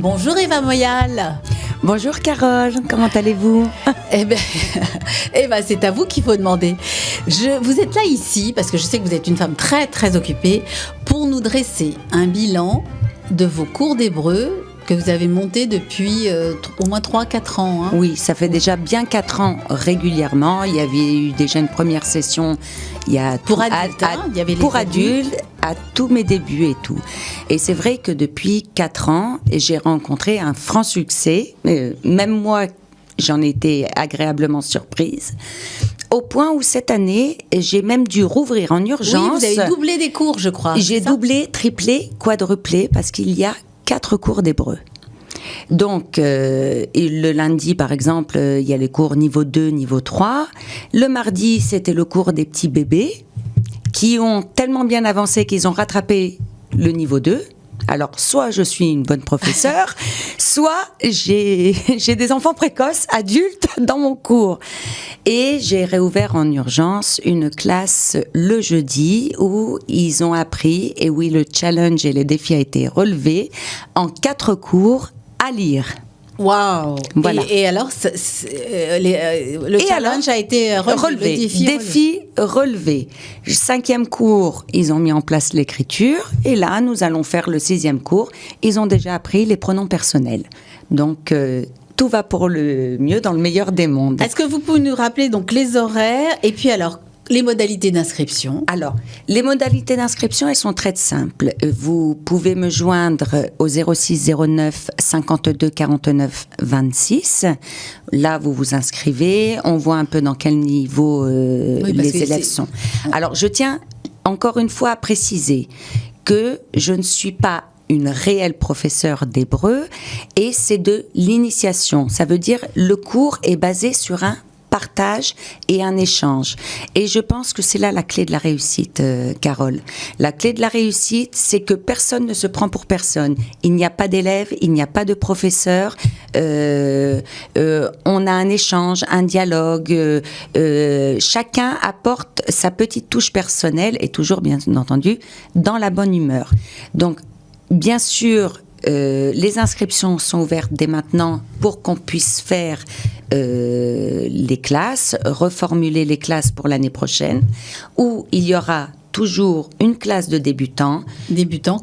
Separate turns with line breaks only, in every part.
Bonjour Eva Moyal.
Bonjour Carole, comment allez-vous?
Eh ben, c'est à vous qu'il faut demander. Vous êtes là ici, parce que je sais que vous êtes une femme très très occupée, pour nous dresser un bilan de vos cours d'hébreu que vous avez monté depuis au moins 3-4 ans. Hein.
Oui, ça fait déjà bien 4 ans régulièrement. Il y avait eu déjà une première session
pour adultes, il y avait
pour adultes, à tous mes débuts et tout. Et c'est vrai que depuis 4 ans, j'ai rencontré un franc succès. Même moi, j'en ai été agréablement surprise. Au point où cette année, j'ai même dû rouvrir en urgence.
Oui, vous avez doublé des cours, je crois.
J'ai doublé, triplé, quadruplé, parce qu'il y a 4 cours d'hébreu. Donc, le lundi, par exemple, il y a les cours niveau 2, niveau 3. Le mardi, c'était le cours des petits bébés qui ont tellement bien avancé qu'ils ont rattrapé le niveau 2. Alors, soit je suis une bonne professeure, soit j'ai des enfants précoces, adultes, dans mon cours. Et j'ai réouvert en urgence une classe le jeudi où ils ont appris, et oui, le challenge et les défis a été relevé, en 4 cours à lire.
Waouh! Voilà. Et alors, le challenge a été relevé.
Le défi relevé. 5e cours, ils ont mis en place l'écriture. Et là, nous allons faire le 6e cours. Ils ont déjà appris les pronoms personnels. Donc, tout va pour le mieux dans le meilleur des mondes.
Est-ce que vous pouvez nous rappeler donc les horaires et puis alors les modalités d'inscription?
Alors, les modalités d'inscription, elles sont très simples. Vous pouvez me joindre au 06 09 52 49 26. Là, vous vous inscrivez. On voit un peu dans quel niveau les élèves sont. Alors, je tiens encore une fois à préciser que je ne suis pas une réelle professeure d'hébreu et c'est de l'initiation. Ça veut dire le cours est basé sur un partage et un échange. Et je pense que c'est là la clé de la réussite, Carole. La clé de la réussite, c'est que personne ne se prend pour personne. Il n'y a pas d'élèves, il n'y a pas de professeur. On a un échange, un dialogue. Chacun apporte sa petite touche personnelle et toujours, bien entendu, dans la bonne humeur. Donc, bien sûr, les inscriptions sont ouvertes dès maintenant pour qu'on puisse faire les classes, reformuler les classes pour l'année prochaine, où il y aura toujours une classe de débutants.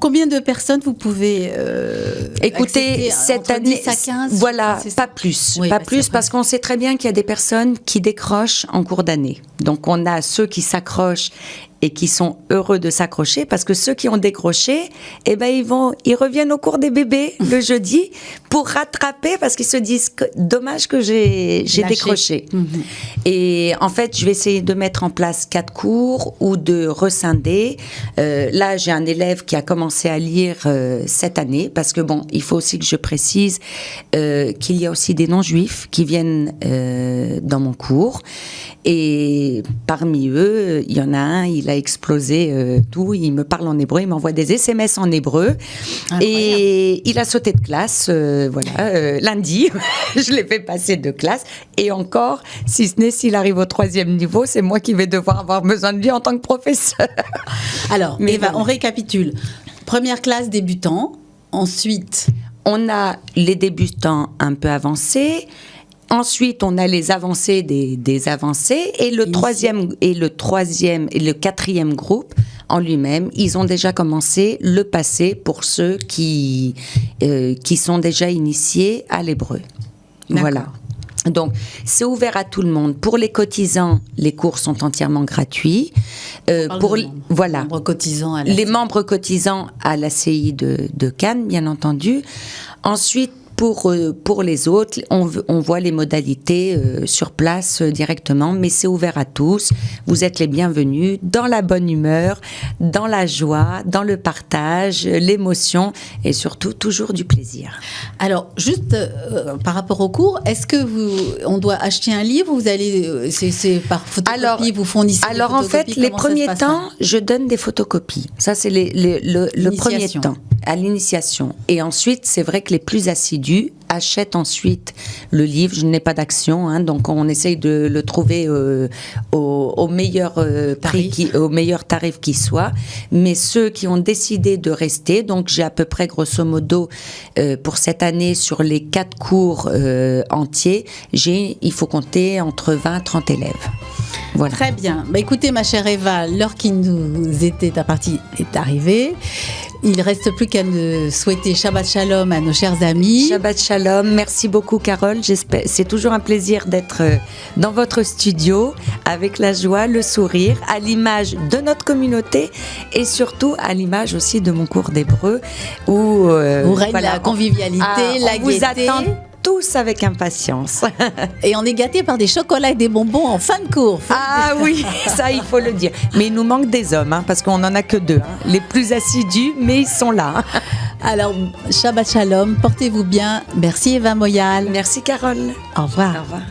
Combien de personnes vous pouvez
écoutez, cette année,
10 à 15,
voilà, pas plus.
Oui,
pas plus, parce qu'on sait très bien qu'il y a des personnes qui décrochent en cours d'année. Donc, on a ceux qui s'accrochent et qui sont heureux de s'accrocher, parce que ceux qui ont décroché, eh ben, ils reviennent au cours des bébés le jeudi pour rattraper, parce qu'ils se disent dommage que j'ai décroché. Et en fait, je vais essayer de mettre en place 4 cours ou de rescinder. Là, j'ai un élève qui a commencé à lire cette année, parce que bon, il faut aussi que je précise qu'il y a aussi des non-juifs qui viennent dans mon cours. Et parmi eux, il y en a un, il a explosé tout. Il me parle en hébreu, il m'envoie des SMS en hébreu. Incroyable. Et il a sauté de classe, lundi. Je l'ai fait passer de classe. Et encore, si ce n'est s'il arrive au 3e niveau, c'est moi qui vais devoir avoir besoin de lui en tant que professeur.
Alors, Eva, on récapitule. Première classe débutant. Ensuite,
on a les débutants un peu avancés. Ensuite, on a les avancées des avancées et le 4e groupe en lui-même, ils ont déjà commencé le passé pour ceux qui sont déjà initiés à l'hébreu. Voilà. Donc, c'est ouvert à tout le monde. Pour les cotisants, les cours sont entièrement gratuits.
Les membres cotisants
à l'ACI de Cannes, bien entendu. Ensuite, pour les autres, on voit les modalités sur place directement, mais c'est ouvert à tous. Vous êtes les bienvenus, dans la bonne humeur, dans la joie, dans le partage, l'émotion et surtout toujours du plaisir.
Alors, juste par rapport au cours, est-ce que on doit acheter un livre ou vous allez, c'est par photocopie, vous fournissez des photocopies?
Alors en fait, les premiers temps, je donne des photocopies. Ça, c'est le premier temps, à l'initiation. Et ensuite, c'est vrai que les plus assidus achètent ensuite le livre. Je n'ai pas d'action, hein, donc on essaye de le trouver au meilleur prix, au meilleur tarif qui soit. Mais ceux qui ont décidé de rester, donc j'ai à peu près grosso modo pour cette année sur les 4 cours entiers, il faut compter entre 20 et 30 élèves. Voilà.
Très bien. Bah, écoutez, ma chère Eva, l'heure qui nous était impartie est arrivée. Il ne reste plus qu'à nous souhaiter Shabbat Shalom à nos chers amis.
Shabbat Shalom. Merci beaucoup, Carole. C'est toujours un plaisir d'être dans votre studio avec la joie, le sourire, à l'image de notre communauté et surtout à l'image aussi de mon cours d'hébreu où
règne la convivialité, la gaieté.
On vous attend tous avec impatience.
Et on est gâtés par des chocolats et des bonbons en fin de cours.
Ah oui, ça il faut le dire. Mais il nous manque des hommes, hein, parce qu'on n'en a que 2. Hein. Les plus assidus, mais ils sont là.
Alors, Shabbat Shalom, portez-vous bien. Merci Eva Moyal.
Merci Carole.
Au revoir.
Au revoir.